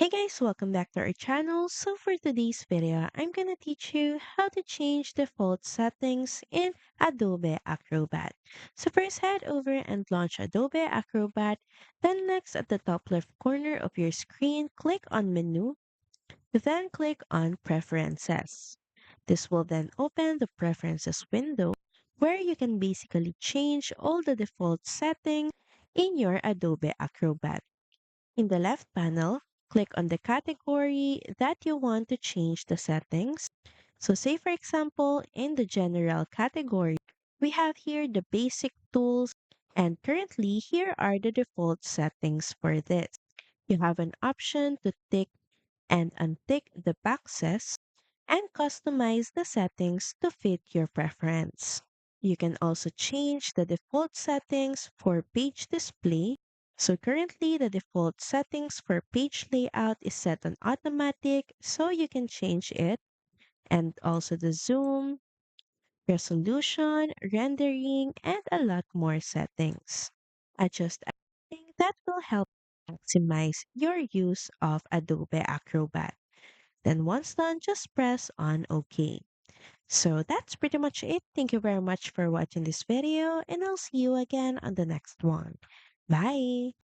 Hey guys, welcome back to our channel. So for today's video, I'm gonna teach you how to change default settings in Adobe Acrobat. So first head over and launch Adobe Acrobat. Then next at the top left corner of your screen, click on Menu. Then click on Preferences. This will then open the Preferences window where you can basically change all the default settings in your Adobe Acrobat. In the left panel, click on the category that you want to change the settings. So say for example, in the general category, we have here the basic tools, and currently here are the default settings for this. You have an option to tick and untick the boxes and customize the settings to fit your preference. You can also change the default settings for page display. So currently the default settings for page layout is set on automatic, so you can change it, and also the zoom, resolution, rendering, and a lot more settings. Adjust everything that will help maximize your use of Adobe Acrobat. Then once done, just press on OK. So that's pretty much it. Thank you very much for watching this video, and I'll see you again on the next one. Bye!